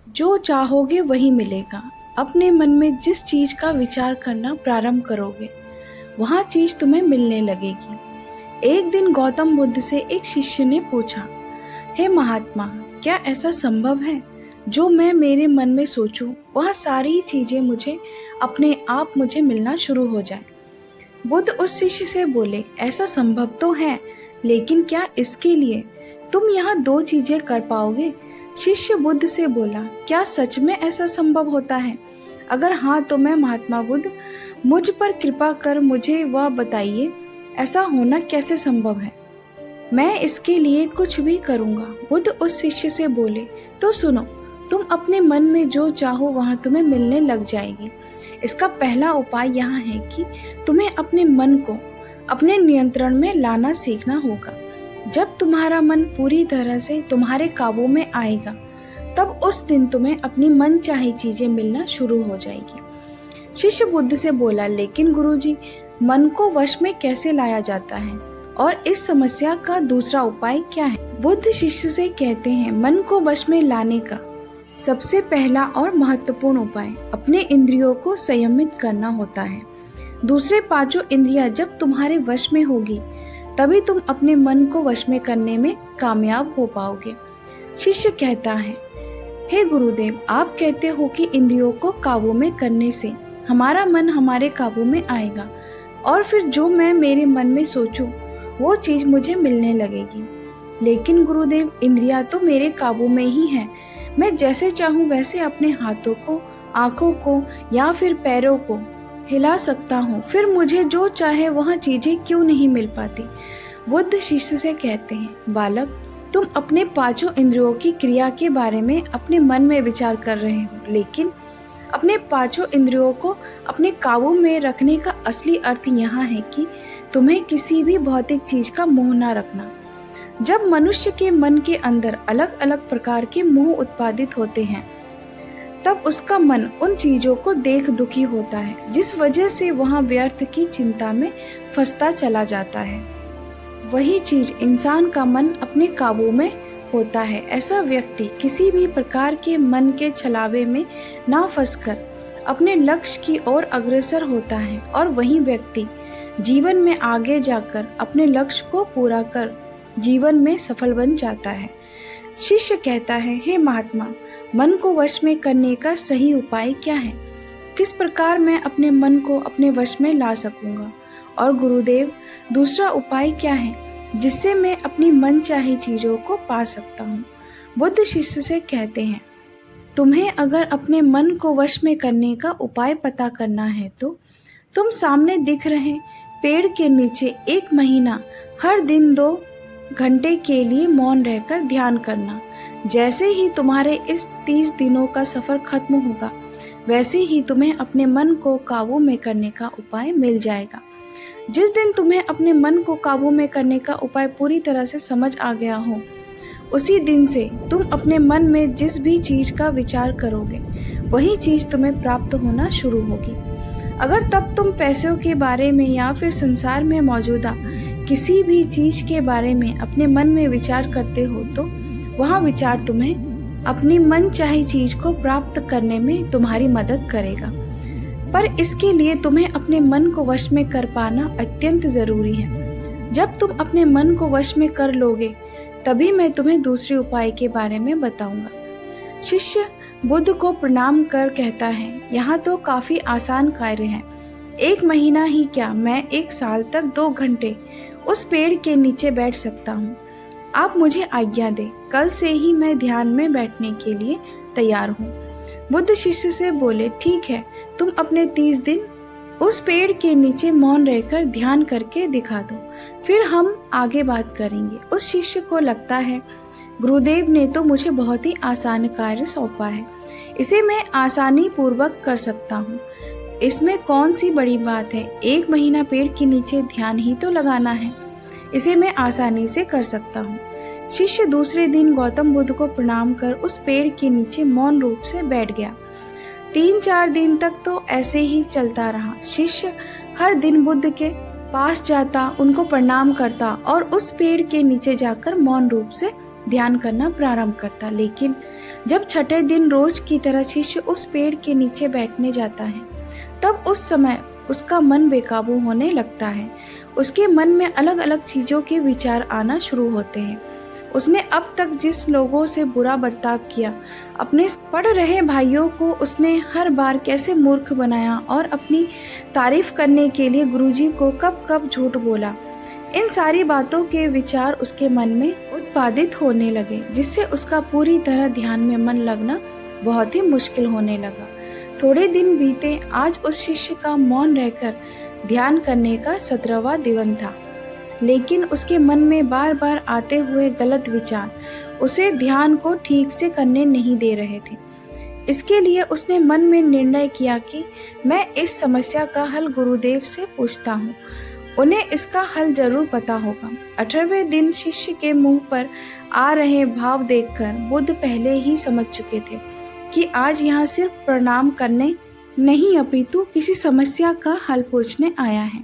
जो चाहोगे वही मिलेगा। अपने मन में जिस चीज का विचार करना प्रारंभ करोगे वहाँ चीज तुम्हें मिलने लगेगी। एक दिन गौतम बुद्ध से एक शिष्य ने पूछा, हे महात्मा, क्या ऐसा संभव है जो मैं मेरे मन में सोचूं वह सारी चीजें मुझे अपने आप मुझे मिलना शुरू हो जाए। बुद्ध उस शिष्य से बोले, ऐसा संभव तो है, लेकिन क्या इसके लिए तुम यहाँ दो चीजें कर पाओगे? शिष्य बुद्ध से बोला, क्या सच में ऐसा संभव होता है? अगर हाँ तो मैं महात्मा बुद्ध, मुझ पर कृपा कर मुझे वह बताइए, ऐसा होना कैसे संभव है? मैं इसके लिए कुछ भी करूँगा। बुद्ध उस शिष्य से बोले, तो सुनो, तुम अपने मन में जो चाहो वहाँ तुम्हें मिलने लग जाएगी। इसका पहला उपाय यहाँ है कि तुम्हें अपने मन को अपने नियंत्रण में लाना सीखना होगा। जब तुम्हारा मन पूरी तरह से तुम्हारे काबू में आएगा, तब उस दिन तुम्हें अपनी मनचाही चीजें मिलना शुरू हो जाएगी। शिष्य बुद्ध से बोला, लेकिन गुरुजी, मन को वश में कैसे लाया जाता है और इस समस्या का दूसरा उपाय क्या है? बुद्ध शिष्य से कहते हैं, मन को वश में लाने का सबसे पहला और महत्वपूर्ण उपाय अपने इंद्रियों को संयमित करना होता है। दूसरे पांचों इंद्रियां जब तुम्हारे वश में होगी तभी तुम अपने मन को वश में करने में कामयाब हो पाओगे। शिष्य कहता है, हे गुरुदेव, आप कहते हो कि इंद्रियों को काबू में करने से हमारा मन हमारे काबू में आएगा और फिर जो मैं मेरे मन में सोचूं वो चीज मुझे मिलने लगेगी। लेकिन गुरुदेव, इंद्रियां तो मेरे काबू में ही है। मैं जैसे चाहूं वैसे अपने हाथों को, आंखों को या फिर पैरों को हिला सकता हूँ, फिर मुझे जो चाहे वह चीजें क्यों नहीं मिल पाती? बुद्ध शिष्य से कहते हैं, बालक, तुम अपने पांचों इंद्रियों की क्रिया के बारे में अपने मन में विचार कर रहे हो, लेकिन अपने पांचों इंद्रियों को अपने काबू में रखने का असली अर्थ यहाँ है कि तुम्हें किसी भी भौतिक चीज का मोह न रखना। जब मनुष्य के मन के अंदर अलग अलग प्रकार के मोह उत्पादित होते हैं, तब उसका मन उन चीजों को देख दुखी होता है, जिस वजह से वह व्यर्थ की चिंता में फंसता चला जाता है। वही चीज इंसान का मन अपने काबू में होता है। ऐसा व्यक्ति किसी भी प्रकार के मन के छलावे में ना फंसकर अपने लक्ष्य की ओर अग्रसर होता है और वही व्यक्ति जीवन में आगे जाकर अपने लक्ष्य को पूरा कर जीवन में सफल बन जाता है। शिष्य कहता है, हे महात्मा, मन को वश में करने का सही उपाय क्या है? किस प्रकार मैं अपने मन को अपने वश में ला सकूंगा? और गुरुदेव, दूसरा उपाय क्या है जिससे मैं अपनी मनचाही चीजों को पा सकता हूँ? बुद्ध शिष्य से कहते हैं, तुम्हें अगर अपने मन को वश में करने का उपाय पता करना है तो तुम सामने दिख रहे पेड़ के नीचे 1 महीना हर दिन 2 घंटे के लिए मौन रहकर ध्यान करना। जैसे ही तुम्हारे इस 30 दिनों का सफर खत्म होगा, वैसे ही तुम्हें अपने मन को काबू में करने का उपाय मिल जाएगा। जिस दिन तुम्हें अपने मन को काबू में करने का उपाय पूरी तरह से समझ आ गया हो, उसी दिन से तुम अपने मन में जिस भी चीज का विचार करोगे वही चीज तुम्हें प्राप्त होना शुरू होगी। अगर तब तुम पैसों के बारे में या फिर संसार में मौजूदा किसी भी चीज के बारे में अपने मन में विचार करते हो तो वह विचार तुम्हें अपनी मनचाही चीज को प्राप्त करने में तुम्हारी मदद करेगा। पर इसके लिए तुम्हें अपने मन को वश में कर पाना अत्यंत जरूरी है। जब तुम अपने मन को वश में कर लोगे तभी मैं तुम्हें दूसरे उपाय के बारे में बताऊंगा। शिष्य बुद्ध को प्रणाम कर कहता है, यहाँ तो काफी आसान कार्य है। 1 महीना ही क्या, मैं 1 साल तक 2 घंटे उस पेड़ के नीचे बैठ सकता हूँ। आप मुझे आज्ञा दें, कल से ही मैं ध्यान में बैठने के लिए तैयार हूँ। बुद्ध शिष्य से बोले, ठीक है, तुम अपने 30 दिन उस पेड़ के नीचे मौन रहकर ध्यान करके दिखा दो, फिर हम आगे बात करेंगे। उस शिष्य को लगता है, गुरुदेव ने तो मुझे बहुत ही आसान कार्य सौंपा है, इसे मैं आसानी पूर्वक कर सकता हूँ। इसमें कौन सी बड़ी बात है? 1 महीना पेड़ के नीचे ध्यान ही तो लगाना है, इसे मैं आसानी से कर सकता हूँ। शिष्य दूसरे दिन गौतम बुद्ध को प्रणाम कर उस पेड़ के नीचे मौन रूप से बैठ गया। 3-4 दिन तक तो ऐसे ही चलता रहा। शिष्य हर दिन बुद्ध के पास जाता, उनको प्रणाम करता और उस पेड़ के नीचे जाकर मौन रूप से ध्यान करना प्रारंभ करता। लेकिन जब छठे दिन रोज की तरह शिष्य उस पेड़ के नीचे बैठने जाता है, तब उस समय उसका मन बेकाबू होने लगता है। उसके मन में अलग अलग चीजों के विचार आना शुरू होते हैं। उसने अब तक जिस लोगों से बुरा बर्ताव किया, अपने पढ़ रहे भाइयों को उसने हर बार कैसे मूर्ख बनाया और अपनी तारीफ करने के लिए गुरुजी को कब कब झूठ बोला, इन सारी बातों के विचार उसके मन में उत्पादित होने लगे, जिससे उसका पूरी तरह ध्यान में मन लगना बहुत ही मुश्किल होने लगा। थोड़े दिन बीते। आज उस शिष्य का मौन रहकर ध्यान करने का 17वां दिन था, लेकिन उसके मन में बार बार आते हुए गलत विचार उसे ध्यान को ठीक से करने नहीं दे रहे थे। इसके लिए उसने मन में निर्णय किया कि मैं इस समस्या का हल गुरुदेव से पूछता हूँ, उन्हें इसका हल जरूर पता होगा। 18वें दिन शिष्य के मुंह पर आ रहे भाव देखकर बुद्ध पहले ही समझ चुके थे कि आज यहाँ सिर्फ प्रणाम करने नहीं अपितु किसी समस्या का हल पूछने आया है।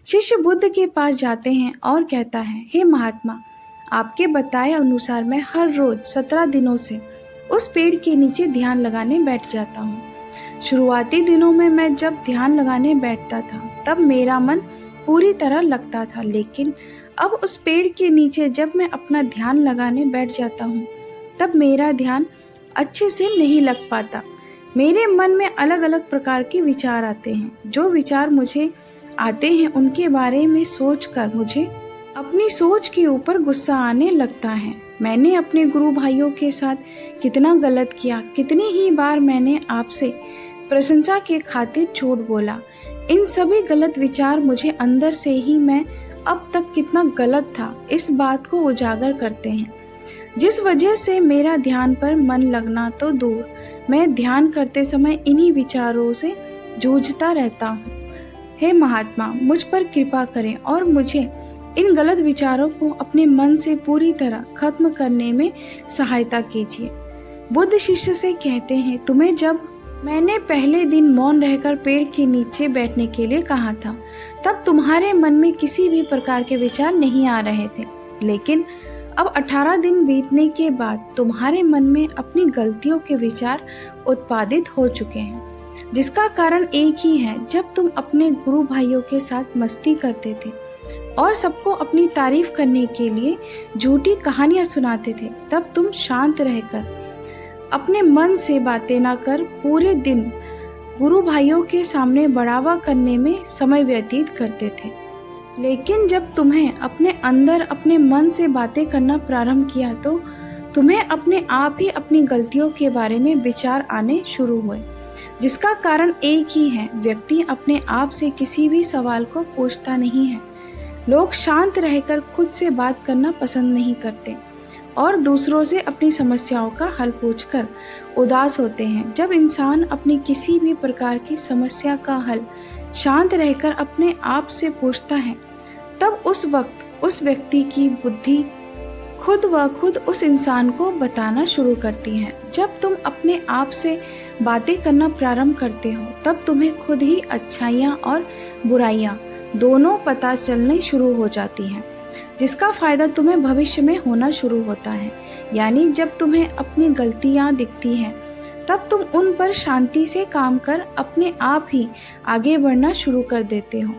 शिष्य बुद्ध के पास जाते हैं और कहता है, हे महात्मा, आपके बताए अनुसार मैं हर रोज 17 दिनों से उस पेड़ के नीचे ध्यान लगाने बैठ जाता हूँ। शुरुआती दिनों में मैं जब ध्यान लगाने बैठता था तब मेरा मन पूरी तरह लगता था, लेकिन अब उस पेड़ के नीचे जब मैं अपना ध्यान लगाने बैठ जाता हूँ तब मेरा ध्यान अच्छे से नहीं लग पाता। मेरे मन में अलग अलग प्रकार के विचार आते हैं। जो विचार मुझे आते हैं उनके बारे में सोचकर मुझे अपनी सोच के ऊपर गुस्सा आने लगता है। मैंने अपने गुरु भाइयों के साथ कितना गलत किया, कितनी ही बार मैंने आपसे प्रशंसा के खातिर झूठ बोला। इन सभी गलत विचार मुझे अंदर से ही मैं अब तक कितना गलत था इस बात को उजागर करते हैं, जिस वजह से मेरा ध्यान पर मन लगना तो दूर, मैं ध्यान करते समय इन्हीं विचारों से जूझता रहता हूँ। हे महात्मा, मुझ पर कृपा करें और मुझे इन गलत विचारों को अपने मन से पूरी तरह खत्म करने में सहायता कीजिए। बुद्ध शिष्य से कहते हैं, तुम्हें जब मैंने पहले दिन मौन रहकर पेड़ के नीचे बैठने के लिए कहा था, तब तुम्हारे मन में किसी भी प्रकार के विचार नहीं आ रहे थे, लेकिन अब 18 दिन बीतने के बाद तुम्हारे मन में अपनी गलतियों के विचार उत्पादित हो चुके हैं, जिसका कारण एक ही है। जब तुम अपने गुरु भाइयों के साथ मस्ती करते थे और सबको अपनी तारीफ करने के लिए झूठी कहानियां सुनाते थे, तब तुम शांत रहकर अपने मन से बातें ना कर पूरे दिन गुरु भाइयों के सामने बढ़ावा करने में समय व्यतीत करते थे। लेकिन जब तुम्हें अपने अंदर अपने मन से बातें करना प्रारंभ किया तो तुम्हें अपने आप ही अपनी गलतियों के बारे में विचार आने शुरू हुए, जिसका कारण एक ही है। व्यक्ति अपने आप से किसी भी सवाल को पूछता नहीं है। लोग शांत रहकर खुद से बात करना पसंद नहीं करते और दूसरों से अपनी समस्याओं का हल पूछकर उदास होते हैं। जब इंसान अपनी किसी भी प्रकार की समस्या का हल शांत रहकर अपने आप से पूछता है, तब उस वक्त उस व्यक्ति की बुद्धि खुद व खुद उस इंसान को बताना शुरू करती है। जब तुम अपने आप से बातें करना प्रारंभ करते हो, तब तुम्हें खुद ही अच्छाइयाँ और बुराइयाँ दोनों पता चलने शुरू हो जाती हैं, जिसका फायदा तुम्हें भविष्य में होना शुरू होता है। यानी जब तुम्हें अपनी गलतियाँ दिखती हैं, तब तुम उन पर शांति से काम कर अपने आप ही आगे बढ़ना शुरू कर देते हो,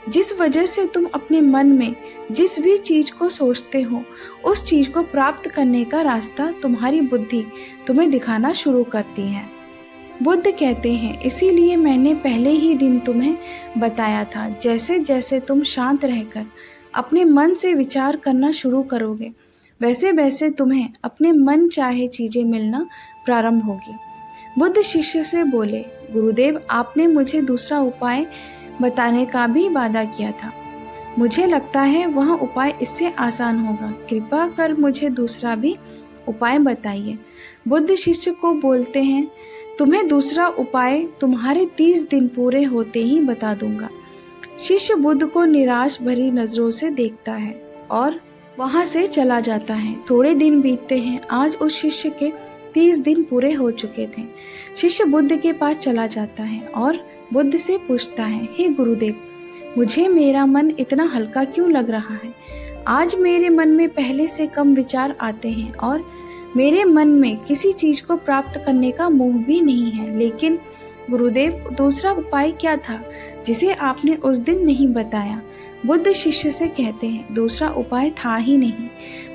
जिस वजह से तुम अपने मन में जिस भी चीज को सोचते हो उस चीज को प्राप्त करने का रास्ता तुम्हारी बुद्धि तुम्हें दिखाना शुरू करती है। बुद्ध कहते हैं, इसीलिए मैंने पहले ही दिन तुम्हें बताया था, जैसे जैसे तुम शांत रहकर अपने मन से विचार करना शुरू करोगे, वैसे वैसे तुम्हें अपने मन चाहे चीजें मिलना प्रारंभ होगी। बुद्ध शिष्य से बोले, गुरुदेव, आपने मुझे दूसरा उपाय बताने का भी वादा किया था। मुझे लगता है वह उपाय इससे आसान होगा। कृपा कर मुझे दूसरा भी उपाय बताइए। बुद्ध शिष्य को बोलते हैं, तुम्हें दूसरा उपाय तुम्हारे 30 दिन पूरे होते ही बता दूंगा। शिष्य बुद्ध को निराश भरी नजरों से देखता है और वहां से चला जाता है। थोड़े दिन बीतते हैं। आज उस शिष्य के 30 दिन पूरे हो चुके थे। शिष्य बुद्ध के पास चला जाता है और बुद्ध से पूछता है, हे गुरुदेव, मुझे मेरा मन इतना हल्का क्यों लग रहा है? आज मेरे मन में पहले से कम विचार आते हैं और मेरे मन में किसी चीज को प्राप्त करने का मोह भी नहीं है। लेकिन गुरुदेव, दूसरा उपाय क्या था जिसे आपने उस दिन नहीं बताया? बुद्ध शिष्य से कहते हैं, दूसरा उपाय था ही नहीं,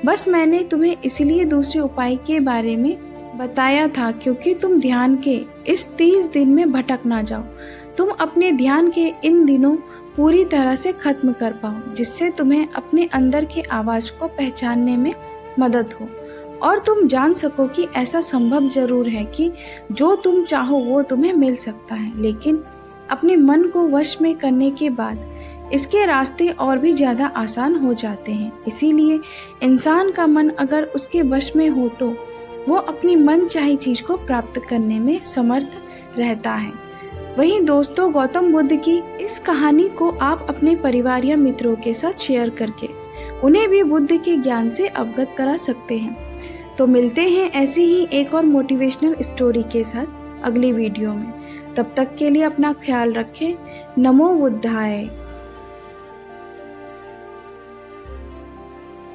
बस मैंने तुम्हें इसलिए दूसरे उपाय के बारे में बताया था क्योंकि तुम ध्यान के इस 30 दिन में भटक ना जाओ। तुम अपने ध्यान के इन दिनों पूरी तरह से खत्म कर पाओ, जिससे तुम्हें अपने अंदर के आवाज को पहचानने में मदद हो और तुम जान सको कि ऐसा संभव जरूर है कि जो तुम चाहो वो तुम्हें मिल सकता है। लेकिन अपने मन को वश में करने के बाद इसके रास्ते और भी ज़्यादा आसान हो जाते हैं। इसीलिए इंसान का मन अगर उसके वश में हो तो वो अपनी मनचाही चीज को प्राप्त करने में समर्थ रहता है। वहीं दोस्तों, गौतम बुद्ध की इस कहानी को आप अपने परिवार या मित्रों के साथ शेयर करके उन्हें भी बुद्ध के ज्ञान से अवगत करा सकते हैं। तो मिलते हैं ऐसी ही एक और मोटिवेशनल स्टोरी के साथ अगली वीडियो में। तब तक के लिए अपना ख्याल रखें। नमो बुद्धाय।